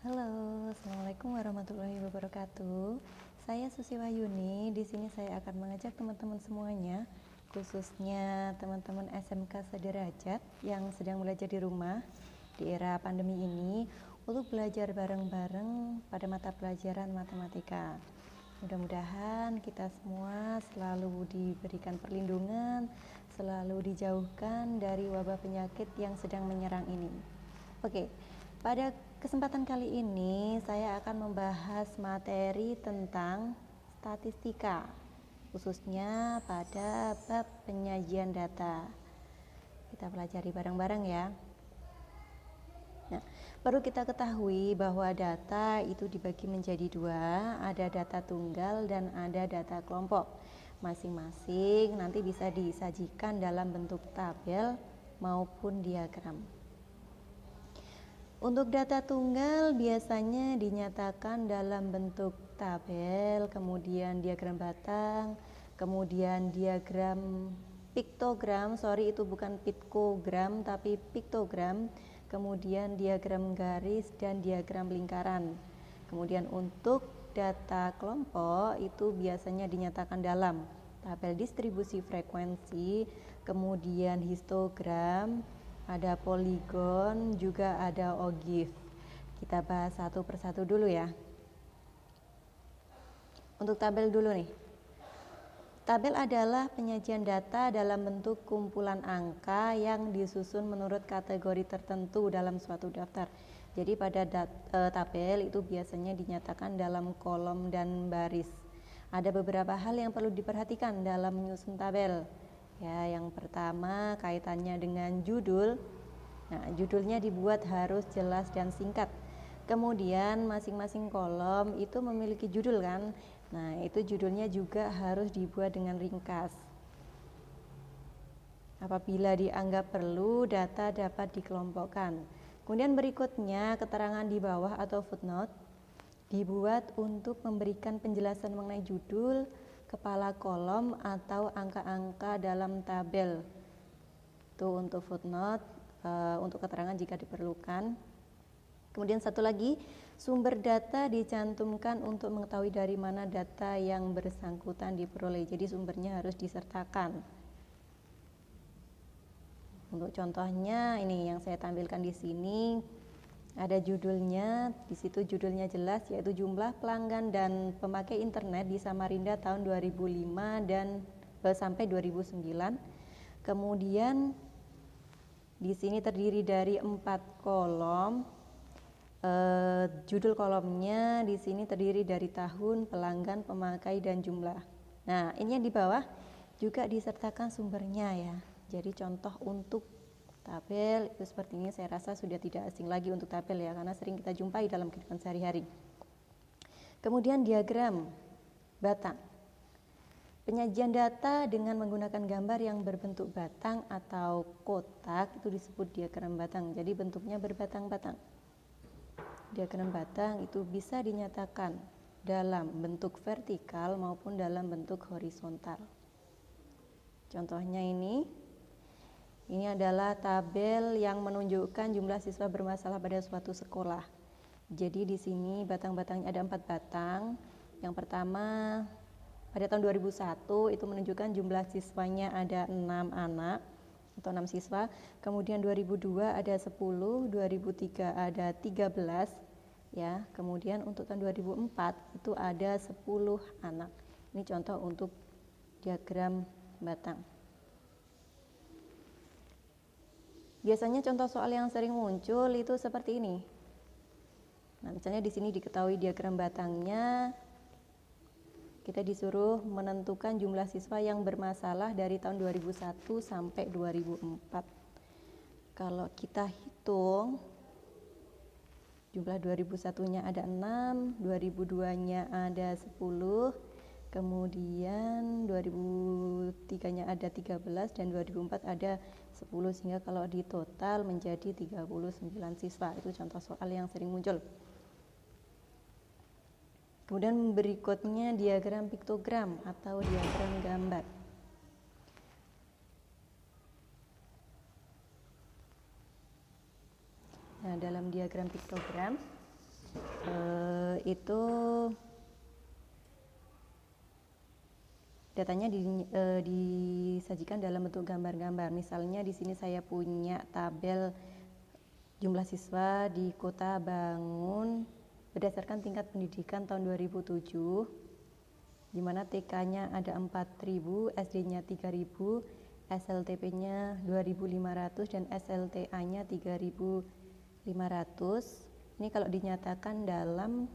Halo, assalamualaikum warahmatullahi wabarakatuh. Saya Susi Wahyuni. Di sini saya akan mengajak teman-teman semuanya, khususnya teman-teman SMK sederajat yang sedang belajar di rumah di era pandemi ini, untuk belajar bareng-bareng pada mata pelajaran matematika. Mudah-mudahan kita semua selalu diberikan perlindungan, selalu dijauhkan dari wabah penyakit yang sedang menyerang ini. Oke, pada kesempatan kali ini saya akan membahas materi tentang statistika, khususnya pada bab penyajian data. Kita pelajari bareng-bareng ya. Nah, perlu kita ketahui bahwa data itu dibagi menjadi dua, ada data tunggal dan ada data kelompok. Masing-masing nanti bisa disajikan dalam bentuk tabel maupun diagram. Untuk data tunggal biasanya dinyatakan dalam bentuk tabel, kemudian diagram batang, kemudian diagram piktogram, itu bukan piktogram tapi piktogram, kemudian diagram garis dan diagram lingkaran. Kemudian untuk data kelompok itu biasanya dinyatakan dalam tabel distribusi frekuensi, kemudian histogram, ada poligon, juga ada OGIF. Kita bahas satu persatu dulu ya. Untuk tabel dulu nih. Tabel adalah penyajian data dalam bentuk kumpulan angka yang disusun menurut kategori tertentu dalam suatu daftar. Jadi pada tabel itu biasanya dinyatakan dalam kolom dan baris. Ada beberapa hal yang perlu diperhatikan dalam menyusun tabel. Ya, yang pertama kaitannya dengan judul. Nah, judulnya dibuat harus jelas dan singkat. Kemudian masing-masing kolom itu memiliki judul kan. Nah, itu judulnya juga harus dibuat dengan ringkas. Apabila dianggap perlu, data dapat dikelompokkan. Kemudian berikutnya keterangan di bawah atau footnote dibuat untuk memberikan penjelasan mengenai judul, kepala kolom atau angka-angka dalam tabel. Itu untuk footnote, untuk keterangan jika diperlukan. Kemudian satu lagi, sumber data dicantumkan untuk mengetahui dari mana data yang bersangkutan diperoleh. Jadi sumbernya harus disertakan. Untuk contohnya ini yang saya tampilkan di sini. Ada judulnya, di situ judulnya jelas, yaitu jumlah pelanggan dan pemakai internet di Samarinda tahun 2005 dan sampai 2009. Kemudian di sini terdiri dari 4 kolom. Judul kolomnya di sini terdiri dari tahun, pelanggan, pemakai dan jumlah. Nah, ini yang di bawah juga disertakan sumbernya ya. Jadi contoh untuk tabel itu seperti ini, saya rasa sudah tidak asing lagi untuk tabel ya, karena sering kita jumpai dalam kehidupan sehari-hari. Kemudian diagram batang. Penyajian data dengan menggunakan gambar yang berbentuk batang atau kotak itu disebut diagram batang. Jadi bentuknya berbatang-batang. Diagram batang itu bisa dinyatakan dalam bentuk vertikal maupun dalam bentuk horizontal. Contohnya ini adalah tabel yang menunjukkan jumlah siswa bermasalah pada suatu sekolah. Jadi di sini batang-batangnya ada 4 batang. Yang pertama pada tahun 2001 itu menunjukkan jumlah siswanya ada 6 anak atau 6 siswa. Kemudian 2002 ada 10, 2003 ada 13 ya. Kemudian untuk tahun 2004 itu ada 10 anak. Ini contoh untuk diagram batang. Biasanya contoh soal yang sering muncul itu seperti ini. Nah, misalnya di sini diketahui diagram batangnya, kita disuruh menentukan jumlah siswa yang bermasalah dari tahun 2001 sampai 2004. Kalau kita hitung, jumlah 2001-nya ada 6, 2002-nya ada 10, kemudian 2003-nya ada 13 dan 2004 ada 10, sehingga kalau di total menjadi 39 siswa. Itu contoh soal yang sering muncul. Kemudian berikutnya diagram piktogram atau diagram gambar. Nah, dalam diagram piktogram Itu datanya disajikan dalam bentuk gambar-gambar. Misalnya di sini saya punya tabel jumlah siswa di Kota Bangun berdasarkan tingkat pendidikan tahun 2007, di mana TK-nya ada 4.000, SD-nya 3.000, SLTP-nya 2.500 dan SLTA-nya 3.500. Ini kalau dinyatakan dalam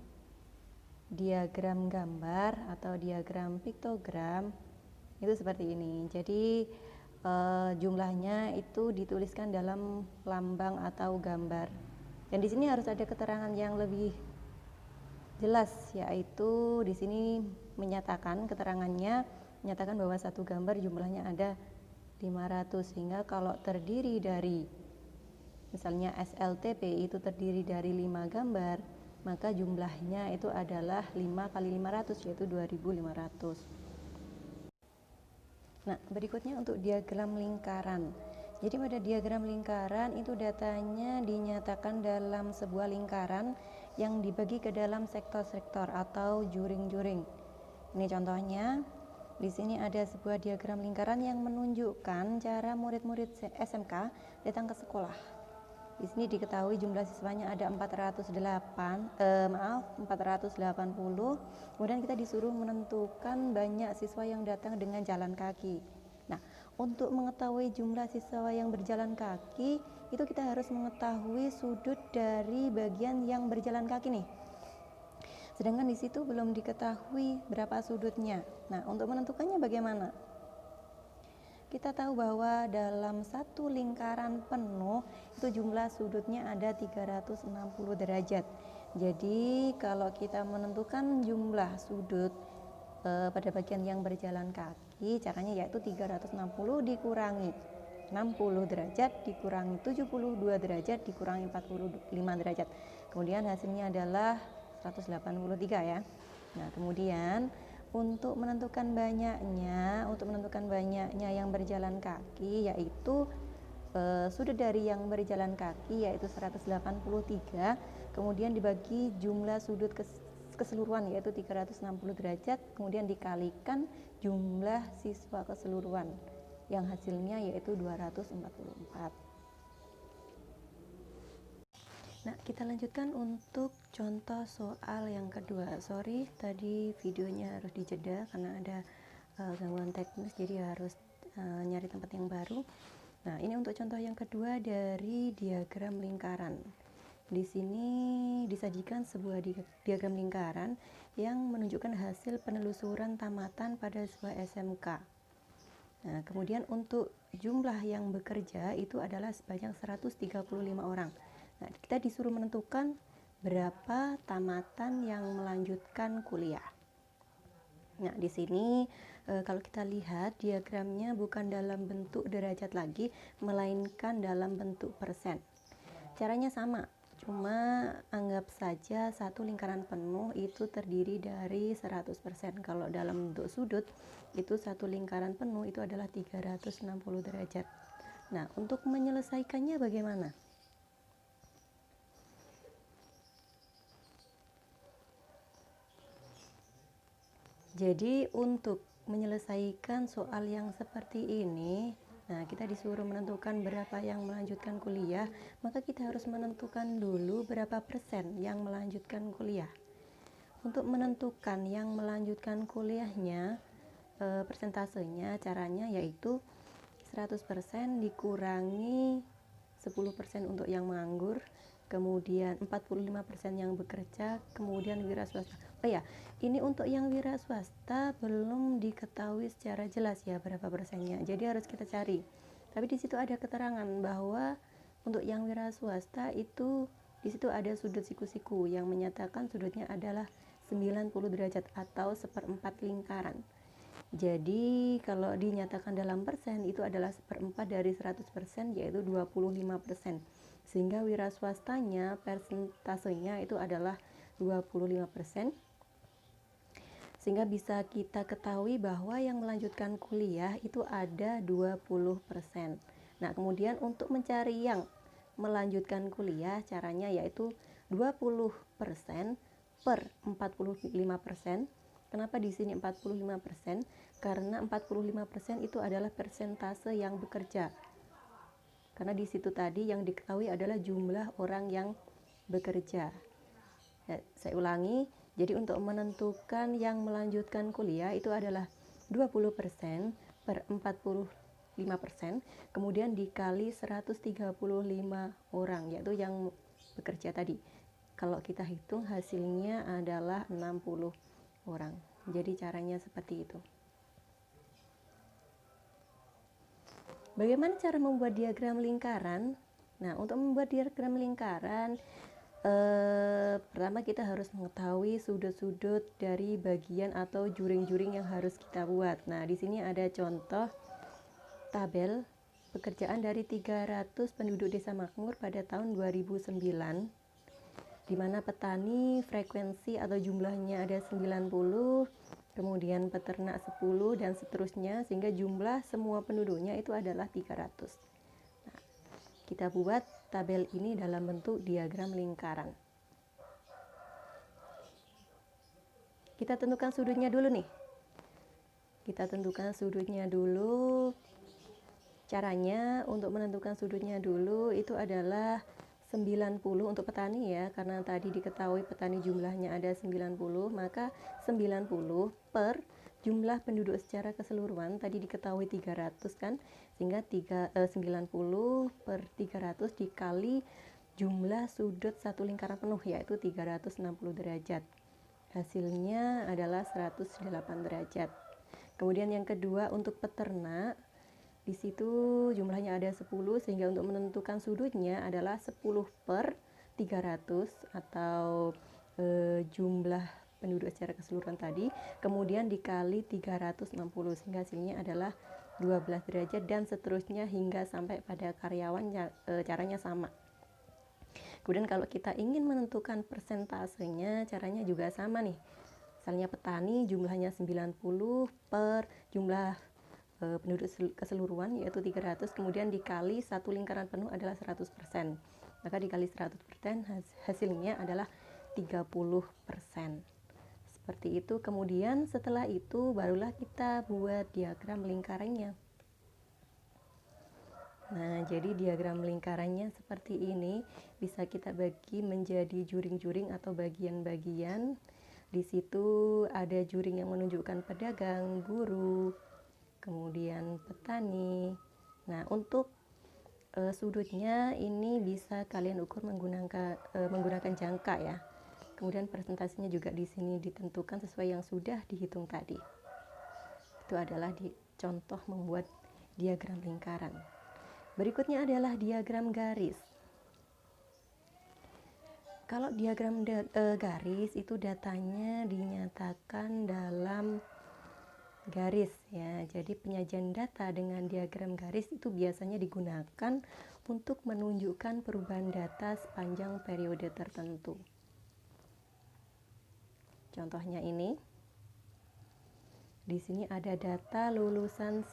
diagram gambar atau diagram piktogram itu seperti ini. Jadi jumlahnya itu dituliskan dalam lambang atau gambar. Dan di sini harus ada keterangan yang lebih jelas, yaitu di sini menyatakan keterangannya menyatakan bahwa satu gambar jumlahnya ada 500, sehingga kalau terdiri dari misalnya SLTP itu terdiri dari 5 gambar, maka jumlahnya itu adalah 5 kali 500, yaitu 2.500. Nah, berikutnya untuk diagram lingkaran. Jadi pada diagram lingkaran itu datanya dinyatakan dalam sebuah lingkaran yang dibagi ke dalam sektor-sektor atau juring-juring. Ini contohnya, di sini ada sebuah diagram lingkaran yang menunjukkan cara murid-murid SMK datang ke sekolah. Di sini diketahui jumlah siswanya ada 480. Kemudian kita disuruh menentukan banyak siswa yang datang dengan jalan kaki. Nah, untuk mengetahui jumlah siswa yang berjalan kaki, itu kita harus mengetahui sudut dari bagian yang berjalan kaki nih. Sedangkan di situ belum diketahui berapa sudutnya. Nah, untuk menentukannya bagaimana? Kita tahu bahwa dalam satu lingkaran penuh itu jumlah sudutnya ada 360 derajat. Jadi kalau kita menentukan jumlah sudut pada bagian yang berjalan kaki, caranya yaitu 360 dikurangi 60 derajat dikurangi 72 derajat dikurangi 45 derajat. Kemudian hasilnya adalah 183 ya. Nah, kemudian untuk menentukan banyaknya yang berjalan kaki, yaitu sudut dari yang berjalan kaki yaitu 183, kemudian dibagi jumlah sudut keseluruhan yaitu 360 derajat, kemudian dikalikan jumlah siswa keseluruhan yang hasilnya yaitu 244. Nah, kita lanjutkan untuk contoh soal yang kedua. Sorry, tadi videonya harus dijeda karena ada gangguan teknis, jadi harus nyari tempat yang baru. Nah, ini untuk contoh yang kedua dari diagram lingkaran. Di sini disajikan sebuah diagram lingkaran yang menunjukkan hasil penelusuran tamatan pada sebuah SMK. Nah, kemudian untuk jumlah yang bekerja itu adalah sebanyak 135 orang. Nah, kita disuruh menentukan berapa tamatan yang melanjutkan kuliah. Nah, di sini kalau kita lihat diagramnya bukan dalam bentuk derajat lagi, melainkan dalam bentuk persen. Caranya sama, cuma anggap saja satu lingkaran penuh itu terdiri dari 100%. Kalau dalam bentuk sudut, itu satu lingkaran penuh itu adalah 360 derajat. Nah, untuk menyelesaikannya bagaimana? Jadi untuk menyelesaikan soal yang seperti ini, nah kita disuruh menentukan berapa yang melanjutkan kuliah, maka kita harus menentukan dulu berapa persen yang melanjutkan kuliah. Untuk menentukan yang melanjutkan kuliahnya, persentasenya caranya yaitu 100% dikurangi 10% untuk yang menganggur, kemudian 45% yang bekerja, kemudian wira swasta. Oh ya, ini untuk yang wira swasta belum diketahui secara jelas ya berapa persennya. Jadi harus kita cari. Tapi di situ ada keterangan bahwa untuk yang wira swasta itu di situ ada sudut siku-siku yang menyatakan sudutnya adalah 90 derajat atau 1/4 lingkaran. Jadi kalau dinyatakan dalam persen itu adalah 1/4 dari 100%, yaitu 25%. Sehingga wira swastanya persentasenya itu adalah 25%. Sehingga bisa kita ketahui bahwa yang melanjutkan kuliah itu ada 20%. Nah, kemudian untuk mencari yang melanjutkan kuliah caranya yaitu 20% per 45%. Kenapa di sini 45%? Karena 45% itu adalah persentase yang bekerja. Karena di situ tadi yang diketahui adalah jumlah orang yang bekerja. Ya, saya ulangi, jadi untuk menentukan yang melanjutkan kuliah itu adalah 20% per 45%, kemudian dikali 135 orang, yaitu yang bekerja tadi. Kalau kita hitung hasilnya adalah 60 orang. Jadi caranya seperti itu. Bagaimana cara membuat diagram lingkaran? Nah, untuk membuat diagram lingkaran, pertama kita harus mengetahui sudut-sudut dari bagian atau juring-juring yang harus kita buat. Nah, di sini ada contoh tabel pekerjaan dari 300 penduduk Desa Makmur pada tahun 2009, di mana petani frekuensi atau jumlahnya ada 90, kemudian peternak 10 dan seterusnya, sehingga jumlah semua penduduknya itu adalah 300. Nah, kita buat tabel ini dalam bentuk diagram lingkaran. Kita tentukan sudutnya dulu nih. Kita tentukan sudutnya dulu. Caranya untuk menentukan sudutnya dulu itu adalah 90 untuk petani ya, karena tadi diketahui petani jumlahnya ada 90, maka 90 per jumlah penduduk secara keseluruhan tadi diketahui 300 kan, sehingga 90 per 300 dikali jumlah sudut satu lingkaran penuh, yaitu 360 derajat. Hasilnya adalah 108 derajat. Kemudian yang kedua untuk peternak, di situ jumlahnya ada 10, sehingga untuk menentukan sudutnya adalah 10 per 300 atau jumlah penduduk secara keseluruhan tadi, kemudian dikali 360, sehingga hasilnya adalah 12 derajat dan seterusnya hingga sampai pada karyawan. Caranya sama. Kemudian kalau kita ingin menentukan persentasenya, caranya juga sama nih. Misalnya petani jumlahnya 90 per jumlah penduduk keseluruhan yaitu 300, kemudian dikali satu lingkaran penuh adalah 100%, maka dikali 100% hasilnya adalah 30%. Seperti itu. Kemudian setelah itu barulah kita buat diagram lingkarannya. Nah, jadi diagram lingkarannya seperti ini, bisa kita bagi menjadi juring-juring atau bagian-bagian. Di situ ada juring yang menunjukkan pedagang, buruh, kemudian petani. Nah, untuk sudutnya ini bisa kalian ukur menggunakan jangka ya. Kemudian presentasinya juga di sini ditentukan sesuai yang sudah dihitung tadi. Itu adalah contoh membuat diagram lingkaran. Berikutnya adalah diagram garis. Kalau diagram garis itu datanya dinyatakan dalam garis ya. Jadi penyajian data dengan diagram garis itu biasanya digunakan untuk menunjukkan perubahan data sepanjang periode tertentu. Contohnya ini. Di sini ada data lulusan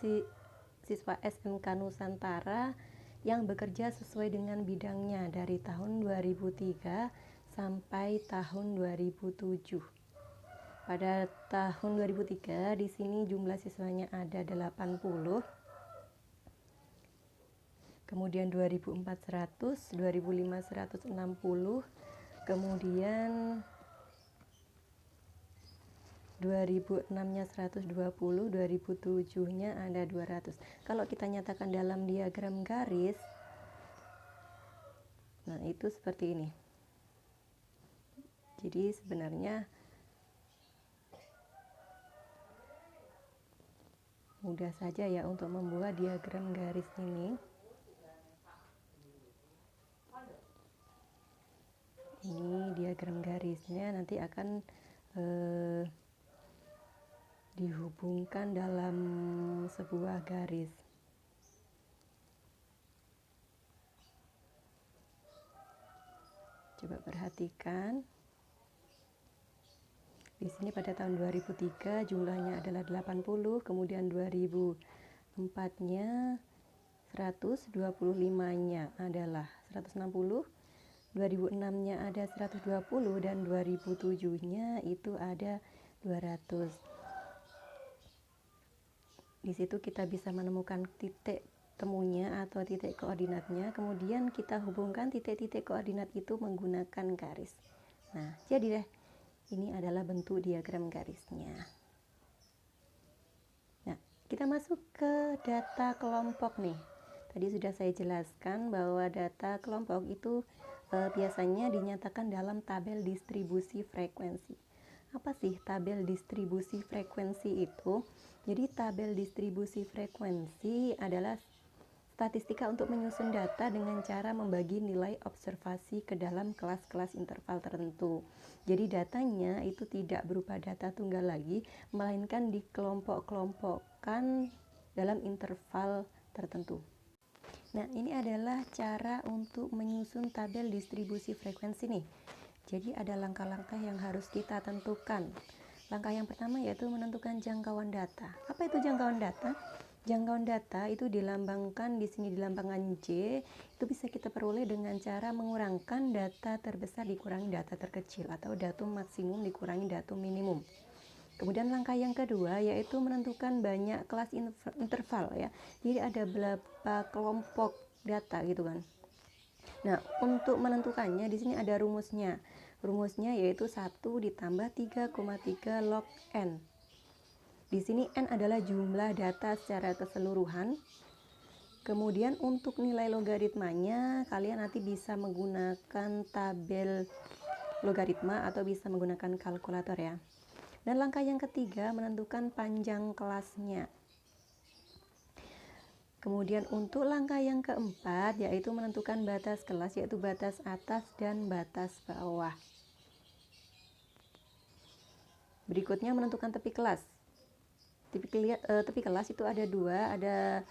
siswa SMK Nusantara yang bekerja sesuai dengan bidangnya dari tahun 2003 sampai tahun 2007. Pada tahun 2003 di sini jumlah siswanya ada 80. Kemudian 2004 100, 2005 160, kemudian 2006-nya 120, 2007-nya ada 200. Kalau kita nyatakan dalam diagram garis, nah itu seperti ini. Jadi sebenarnya mudah saja ya untuk membuat diagram garis ini. Ini diagram garisnya nanti akan dihubungkan dalam sebuah garis. Coba perhatikan. Di sini pada tahun 2003 jumlahnya adalah 80, kemudian 2004-nya 100, 25-nya adalah 160, 2006-nya ada 120 dan 2007-nya itu ada 200. Di situ kita bisa menemukan titik temunya atau titik koordinatnya, kemudian kita hubungkan titik-titik koordinat itu menggunakan garis. Nah, jadi deh, ini adalah bentuk diagram garisnya. Nah, kita masuk ke data kelompok nih. Tadi sudah saya jelaskan bahwa data kelompok itu biasanya dinyatakan dalam tabel distribusi frekuensi. Apa sih tabel distribusi frekuensi itu? Jadi tabel distribusi frekuensi adalah statistika untuk menyusun data dengan cara membagi nilai observasi ke dalam kelas-kelas interval tertentu. Jadi datanya itu tidak berupa data tunggal lagi, melainkan dikelompok-kelompokkan dalam interval tertentu. Nah, ini adalah cara untuk menyusun tabel distribusi frekuensi nih. Jadi ada langkah-langkah yang harus kita tentukan. Langkah yang pertama yaitu menentukan jangkauan data. Apa itu jangkauan data? Jangkauan data itu dilambangkan di sini di lambangan J, itu bisa kita peroleh dengan cara mengurangkan data terbesar dikurangi data terkecil atau datum maksimum dikurangi datum minimum. Kemudian langkah yang kedua yaitu menentukan banyak kelas interval ya. Jadi ada berapa kelompok data gitu kan. Nah, untuk menentukannya di sini ada rumusnya. Rumusnya yaitu 1 ditambah 3,3 log N. Di sini N adalah jumlah data secara keseluruhan. Kemudian untuk nilai logaritmanya, kalian nanti bisa menggunakan tabel logaritma atau bisa menggunakan kalkulator ya. Dan langkah yang ketiga, menentukan panjang kelasnya. Kemudian untuk langkah yang keempat, yaitu menentukan batas kelas, yaitu batas atas dan batas bawah. Berikutnya menentukan tepi kelas. Tepi kelas itu ada dua, ada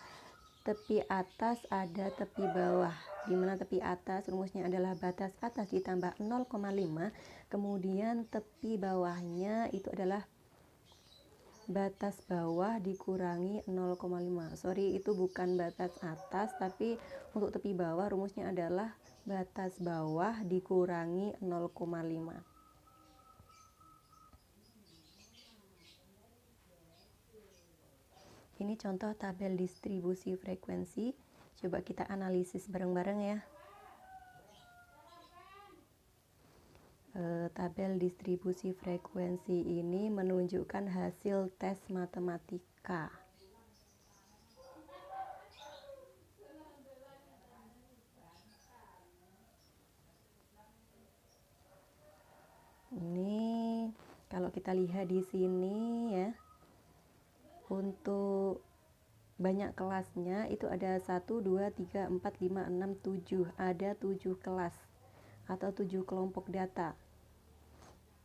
tepi atas, ada tepi bawah. Di mana tepi atas rumusnya adalah batas atas ditambah 0,5, kemudian tepi bawahnya itu adalah batas bawah dikurangi 0,5. Sorry, itu bukan batas atas, tapi untuk tepi bawah rumusnya adalah batas bawah dikurangi 0,5. Ini contoh tabel distribusi frekuensi. Coba kita analisis bareng-bareng ya. Tabel distribusi frekuensi ini menunjukkan hasil tes matematika. Ini kalau kita lihat di sini ya. Untuk banyak kelasnya itu ada 1, 2, 3, 4, 5, 6, 7. Ada 7 kelas atau 7 kelompok data.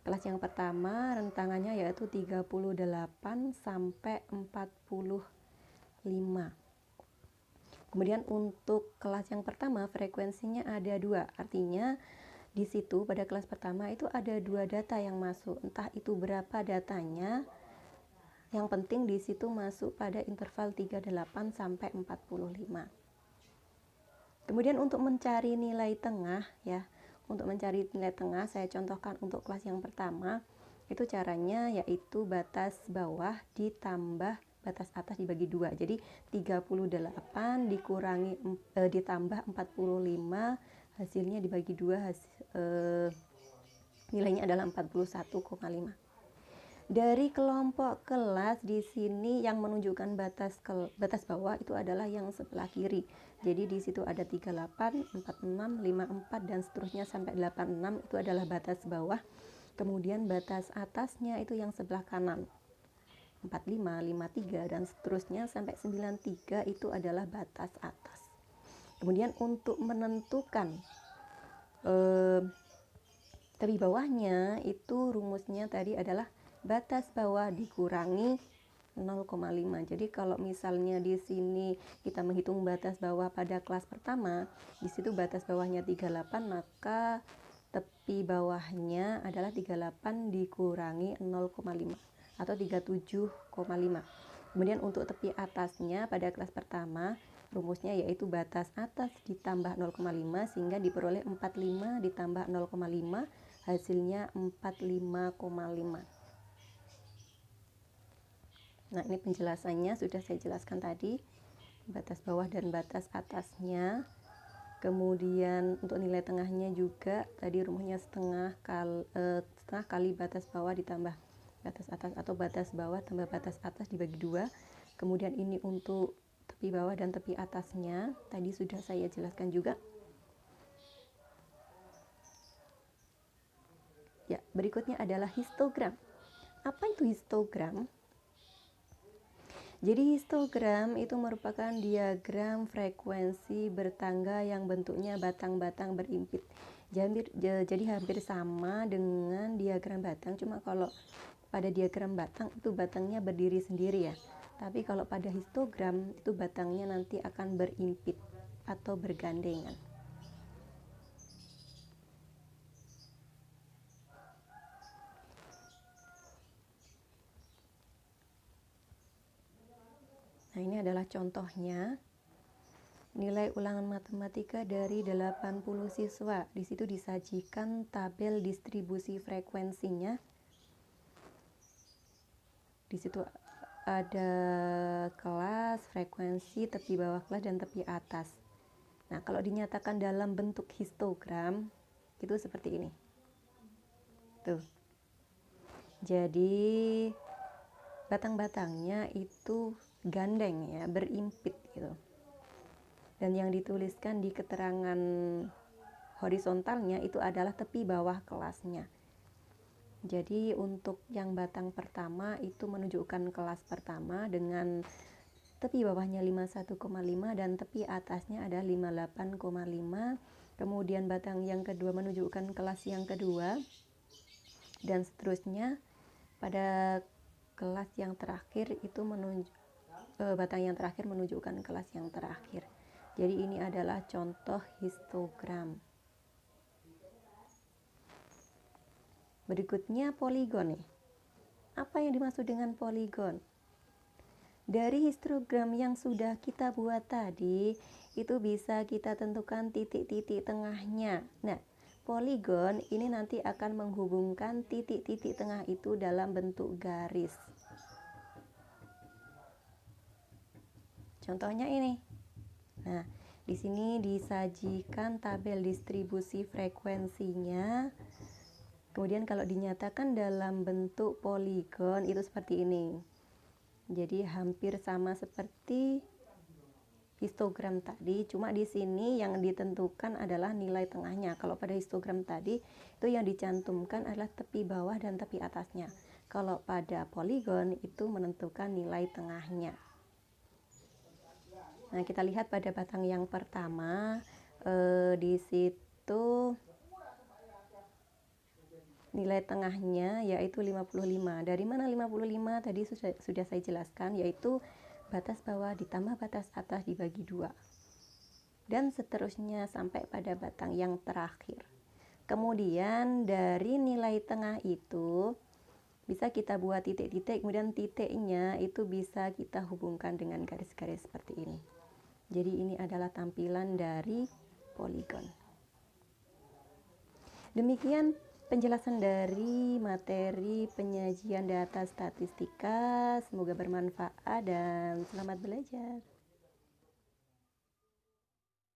Kelas yang pertama rentangannya yaitu 38 sampai 45. Kemudian untuk kelas yang pertama frekuensinya ada 2. Artinya di situ pada kelas pertama itu ada 2 data yang masuk. Entah itu berapa datanya, yang penting di situ masuk pada interval 38 sampai 45. Kemudian untuk mencari nilai tengah ya, untuk mencari nilai tengah saya contohkan untuk kelas yang pertama. Itu caranya yaitu batas bawah ditambah batas atas dibagi 2. Jadi 38 dikurangi ditambah 45, hasilnya dibagi 2, nilainya adalah 41,5. Dari kelompok kelas di sini yang menunjukkan batas bawah itu adalah yang sebelah kiri. Jadi di situ ada 38, 46, 54 dan seterusnya sampai 86 itu adalah batas bawah. Kemudian batas atasnya itu yang sebelah kanan. 45, 53 dan seterusnya sampai 93 itu adalah batas atas. Kemudian untuk menentukan tepi bawahnya itu rumusnya tadi adalah batas bawah dikurangi 0,5. Jadi kalau misalnya di sini kita menghitung batas bawah pada kelas pertama, di situ batas bawahnya 38, maka tepi bawahnya adalah 38 dikurangi 0,5 atau 37,5. Kemudian untuk tepi atasnya pada kelas pertama rumusnya yaitu batas atas ditambah 0,5 sehingga diperoleh 45 ditambah 0,5 hasilnya 45,5. Nah, ini penjelasannya sudah saya jelaskan tadi, batas bawah dan batas atasnya. Kemudian untuk nilai tengahnya juga tadi rumusnya setengah kali batas bawah ditambah batas atas, atau batas bawah tambah batas atas dibagi 2. Kemudian ini untuk tepi bawah dan tepi atasnya tadi sudah saya jelaskan juga. Ya, berikutnya adalah histogram. Apa itu histogram? Jadi histogram itu merupakan diagram frekuensi bertangga yang bentuknya batang-batang berimpit. Jadi hampir sama dengan diagram batang, cuma kalau pada diagram batang itu batangnya berdiri sendiri ya. Tapi kalau pada histogram itu batangnya nanti akan berimpit atau bergandengan. Nah, ini adalah contohnya. Nilai ulangan matematika dari 80 siswa. Di situ disajikan tabel distribusi frekuensinya. Di situ ada kelas, frekuensi, tepi bawah kelas, dan tepi atas. Nah, kalau dinyatakan dalam bentuk histogram, itu seperti ini. Tuh. Jadi, batang-batangnya itu gandeng ya, berimpit gitu. Dan yang dituliskan di keterangan horizontalnya itu adalah tepi bawah kelasnya. Jadi untuk yang batang pertama itu menunjukkan kelas pertama dengan tepi bawahnya 51,5 dan tepi atasnya ada 58,5. Kemudian batang yang kedua menunjukkan kelas yang kedua dan seterusnya. Pada kelas yang terakhir itu batang yang terakhir menunjukkan kelas yang terakhir. Jadi ini adalah contoh histogram. Berikutnya poligon nih. Apa yang dimaksud dengan poligon? Dari histogram yang sudah kita buat tadi, itu bisa kita tentukan titik-titik tengahnya. Nah, poligon ini nanti akan menghubungkan titik-titik tengah itu dalam bentuk garis. Contohnya ini. Nah, di sini disajikan tabel distribusi frekuensinya. Kemudian kalau dinyatakan dalam bentuk poligon itu seperti ini. Jadi hampir sama seperti histogram tadi, cuma di sini yang ditentukan adalah nilai tengahnya. Kalau pada histogram tadi itu yang dicantumkan adalah tepi bawah dan tepi atasnya. Kalau pada poligon itu menentukan nilai tengahnya. Nah, kita lihat pada batang yang pertama, di situ nilai tengahnya yaitu 55. Dari mana 55? Tadi sudah saya jelaskan, yaitu batas bawah ditambah batas atas dibagi 2. Dan seterusnya sampai pada batang yang terakhir. Kemudian dari nilai tengah itu bisa kita buat titik-titik, kemudian titiknya itu bisa kita hubungkan dengan garis-garis seperti ini. Jadi ini adalah tampilan dari poligon. Demikian penjelasan dari materi penyajian data statistika. Semoga bermanfaat dan selamat belajar.